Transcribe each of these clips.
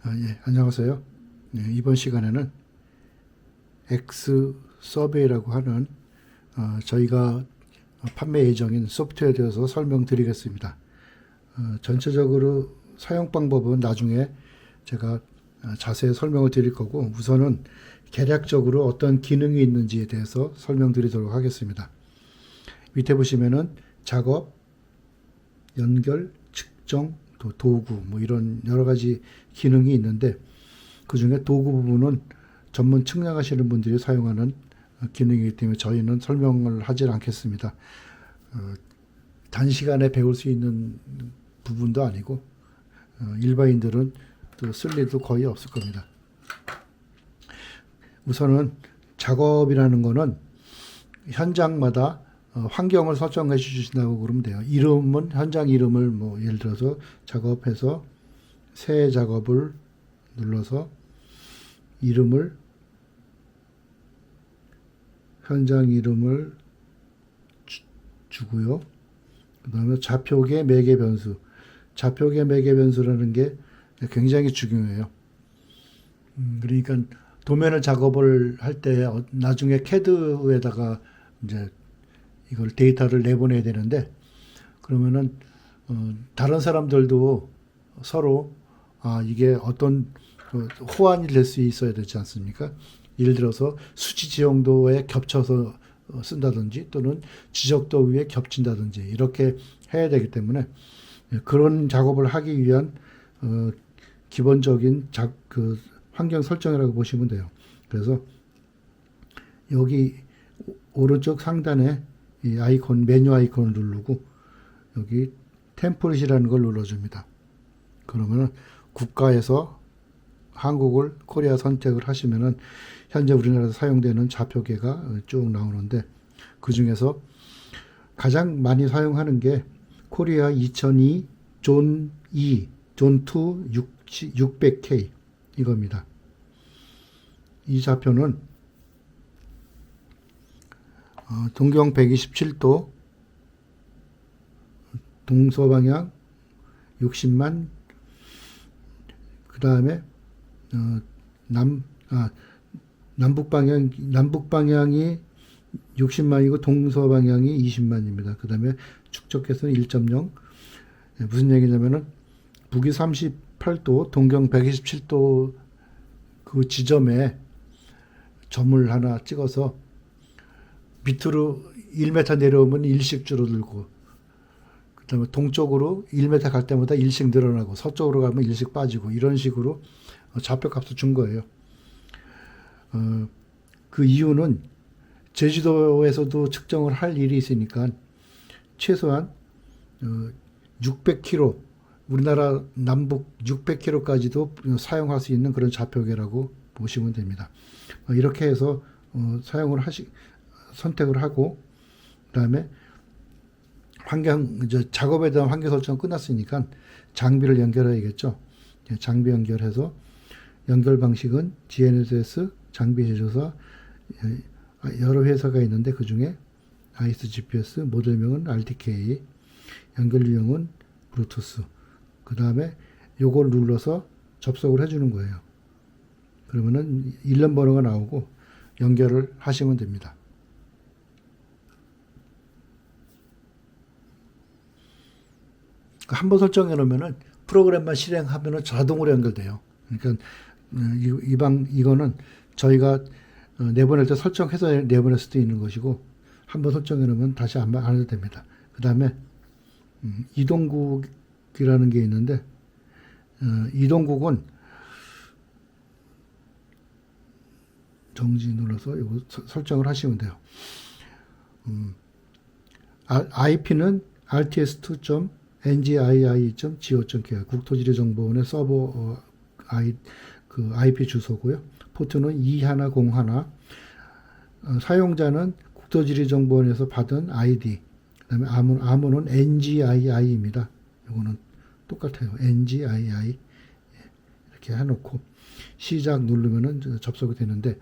예, 안녕하세요. 이번 시간에는 X 서베이라고 하는 저희가 판매 예정인 소프트웨어에 대해서 설명드리겠습니다. 전체적으로 사용 방법은 나중에 제가 자세히 설명을 드릴 거고, 우선은 개략적으로 어떤 기능이 있는지에 대해서 설명드리도록 하겠습니다. 밑에 보시면은 작업, 연결, 측정, 또 도구 뭐 이런 여러 가지 기능이 있는데, 그 중에 도구 부분은 전문 측량하시는 분들이 사용하는 기능이기 때문에 저희는 설명을 하지 않겠습니다. 단시간에 배울 수 있는 부분도 아니고 일반인들은 또 쓸 일도 거의 없을 겁니다. 우선은 작업이라는 거는 현장마다 환경을 설정해 주신다고 그러면 돼요. 이름은 현장 이름을 뭐 예를 들어서 작업해서 새 작업을 눌러서 이름을 현장 이름을 주고요. 그 다음에 좌표계 매개 변수. 좌표계 매개 변수라는 게 굉장히 중요해요. 그러니까 도면을 작업을 할 때 나중에 CAD에다가 이제 이걸 데이터를 내보내야 되는데, 그러면은 다른 사람들도 서로 이게 어떤 호환이 될 수 있어야 되지 않습니까? 예를 들어서 수치 지정도에 겹쳐서 쓴다든지 또는 지적도 위에 겹친다든지 이렇게 해야 되기 때문에 그런 작업을 하기 위한 기본적인 환경 설정이라고 보시면 돼요. 그래서 여기 오른쪽 상단에 이 아이콘, 메뉴 아이콘을 누르고 여기 템플릿이라는 걸 눌러줍니다. 그러면은 국가에서 한국을 코리아 선택을 하시면은 현재 우리나라에서 사용되는 좌표계가 쭉 나오는데, 그 중에서 가장 많이 사용하는 게 코리아 2002 존 2, 존 2 600K 이겁니다. 이 좌표는 동경 127도, 동서방향 60만, 그 다음에 남북 방향이 60만이고 동서방향이 20만입니다. 그 다음에 축적해서는 1.0. 무슨 얘기냐면은 북위 38도, 동경 127도 그 지점에 점을 하나 찍어서 밑으로 1m 내려오면 1씩 줄어들고, 그 다음에 동쪽으로 1m 갈 때마다 1씩 늘어나고, 서쪽으로 가면 1씩 빠지고, 이런 식으로 좌표값을 준 거예요. 그 이유는 제주도에서도 측정을 할 일이 있으니까 최소한 600km, 우리나라 남북 600km까지도 사용할 수 있는 그런 좌표계라고 보시면 됩니다. 이렇게 해서 선택을 하고, 그 다음에 이제 작업에 대한 환경 설정 끝났으니까 장비를 연결해야겠죠. 장비 연결해서 연결 방식은 GNSS, 장비 제조사, 여러 회사가 있는데 그 중에 아이스 GPS, 모델명은 RTK, 연결 유형은 블루투스. 그 다음에 요걸 눌러서 접속을 해주는 거예요. 그러면은 일련 번호가 나오고 연결을 하시면 됩니다. 한번 설정해 놓으면은 프로그램만 실행하면은 자동으로 연결돼요. 그러니까 이거는 저희가 내보낼 때 설정해서 내보낼 수도 있는 것이고, 한번 설정해 놓으면 다시 안 해도 됩니다. 그 다음에 이동국이라는 게 있는데, 이동국은 정지 눌러서 이거 설정을 하시면 돼요. IP는 rts2.ngii.go.kr 국토지리정보원의 서버 IP 주소고요. 포트는 2101. 사용자는 국토지리정보원에서 받은 ID. 그다음에 암호는 NGII입니다. 이거는 똑같아요. NGII 이렇게 해놓고 시작 누르면은 접속이 되는데,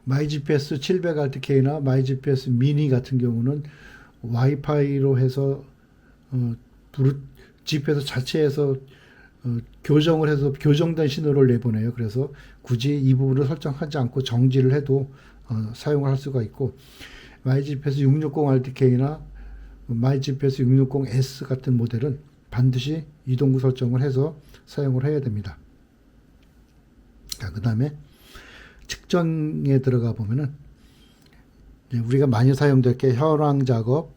마이GPS 700RTK나 마이GPS 미니 같은 경우는 와이파이로 해서 GPS 자체에서 교정을 해서 교정된 신호를 내보내요. 그래서 굳이 이 부분을 설정하지 않고 정지를 해도 사용을 할 수가 있고, MyGPS 660 RTK나 MyGPS 660S 같은 모델은 반드시 이동구 설정을 해서 사용을 해야 됩니다. 자, 그 다음에 측정에 들어가 보면은 우리가 많이 사용될 게 현황 작업,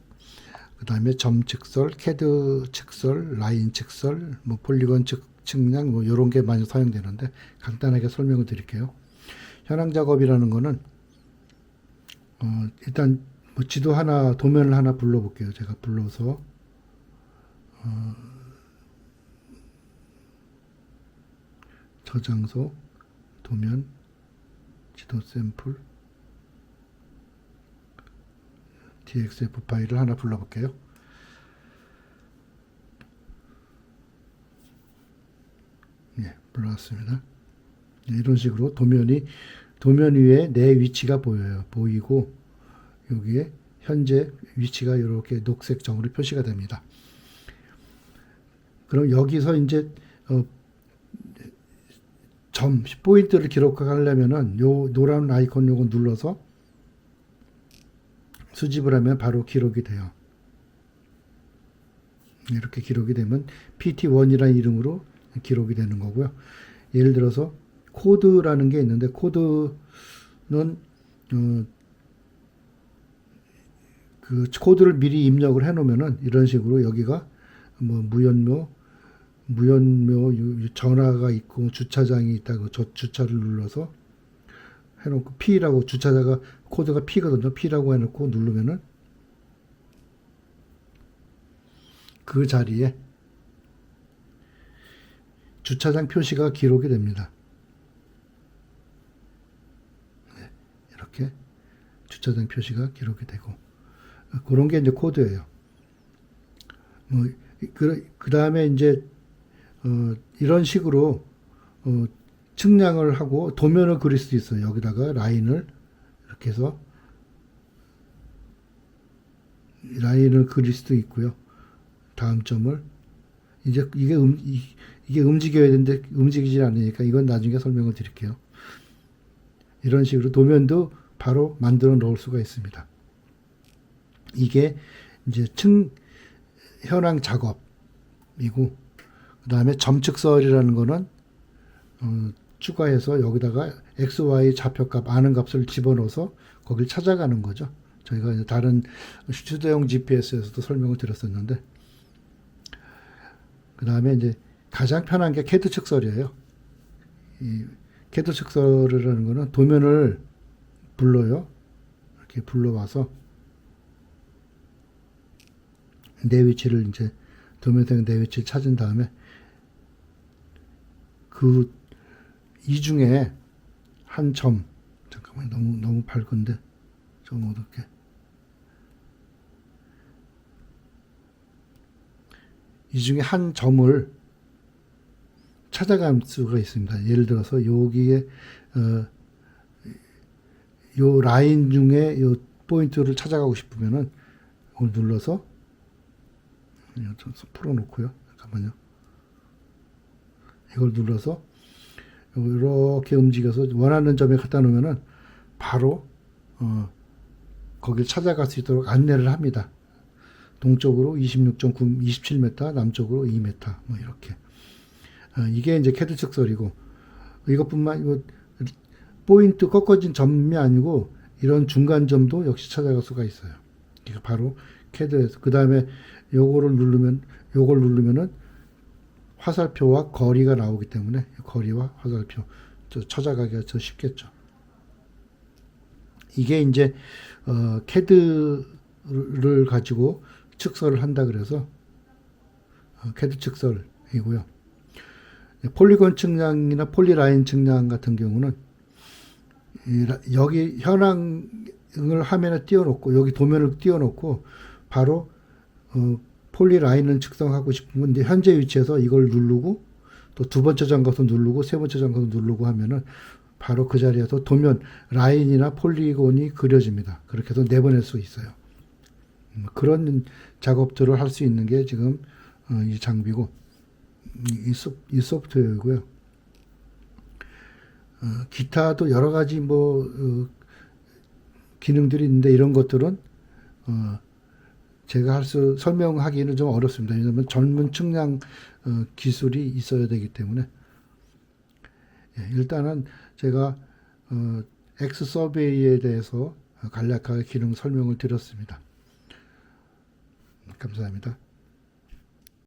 그 다음에 점 측설, 캐드 측설, 라인 측설, 뭐 폴리건 측량, 뭐 이런 게 많이 사용되는데 간단하게 설명을 드릴게요. 현황 작업이라는 거는 일단 뭐 지도 하나, 도면을 하나 불러볼게요. 제가 불러서 저장소, 도면, 지도 샘플, DXF 파일을 하나 불러볼게요. 예, 불러왔습니다. 이런 식으로 도면 위에 내 위치가 보이고, 여기에 현재 위치가 이렇게 녹색 점으로 표시가 됩니다. 그럼 여기서 이제 포인트를 기록하려면은 요 노란 아이콘 요거 눌러서 수집을 하면 바로 기록이 돼요. 이렇게 기록이 되면 PT1이라는 이름으로 기록이 되는 거고요. 예를 들어서 코드라는 게 있는데, 코드는 그 코드를 미리 입력을 해 놓으면은 이런 식으로 여기가 뭐 무연묘 전화가 있고 주차장이 있다고 저 주차를 눌러서 해놓고 P라고, 주차자가 코드가 P거든요. P라고 해놓고 누르면은 그 자리에 주차장 표시가 기록이 됩니다. 네, 이렇게 주차장 표시가 기록이 되고, 그런 게 이제 코드예요. 뭐 그 다음에 이제 이런 식으로 측량을 하고 도면을 그릴 수도 있어요. 여기다가 라인을 이렇게 해서 라인을 그릴 수도 있고요. 다음 점을 이제 이게 움직여야 되는데 움직이지 않으니까 이건 나중에 설명을 드릴게요. 이런 식으로 도면도 바로 만들어 놓을 수가 있습니다. 이게 이제 현황 작업이고, 그 다음에 점측설이라는 거는 추가해서 여기다가 XY 좌표값 아는 값을 집어넣어서 거길 찾아가는 거죠. 저희가 이제 다른 휴대용 GPS에서도 설명을 드렸었는데, 그 다음에 이제 가장 편한 게 캐드 측설이에요. 이 캐드 측설이라는 거는 도면을 불러요. 이렇게 불러와서 내 위치를 이제 도면상 내 위치를 찾은 다음에 그 이 중에 한 점, 잠깐만 너무 밝은데 좀 어둡게, 이 중에 한 점을 찾아갈 수가 있습니다. 예를 들어서 여기에 요 라인 중에 요 포인트를 찾아가고 싶으면은 이걸 눌러서 좀 풀어놓고요. 잠깐만요. 이걸 눌러서 이렇게 움직여서 원하는 점에 갖다 놓으면은 바로 거길 찾아갈 수 있도록 안내를 합니다. 동쪽으로 26.9, 27m, 남쪽으로 2m, 뭐 이렇게. 이게 이제 캐드 측설이고, 이것뿐만 포인트 꺾어진 점이 아니고 이런 중간 점도 역시 찾아갈 수가 있어요. 이게 바로 캐드에서. 그 다음에 요걸 누르면은 화살표와 거리가 나오기 때문에 거리와 화살표 찾아가기가 더 쉽겠죠. 이게 이제 캐드를 가지고 측설을 한다 그래서 캐드 측설이고요. 폴리곤 측량이나 폴리라인 측량 같은 경우는 여기 현황을 화면에 띄워놓고 여기 도면을 띄워놓고 바로 폴리라인을 측정하고 싶으면 이제 현재 위치에서 이걸 누르고 또 두 번째 장갑도 누르고 세 번째 장갑도 누르고 하면은 바로 그 자리에서 도면 라인이나 폴리곤이 그려집니다. 그렇게 해서 내보낼 수 있어요. 그런 작업들을 할 수 있는 게 지금 이 장비고, 이 소프트웨어고요. 기타도 여러 가지 기능들이 있는데 이런 것들은 제가 설명하기는 좀 어렵습니다. 왜냐하면 전문 측량 기술이 있어야 되기 때문에. 일단은 제가 엑스 서베이에 대해서 간략하게 기능 설명을 드렸습니다. 감사합니다.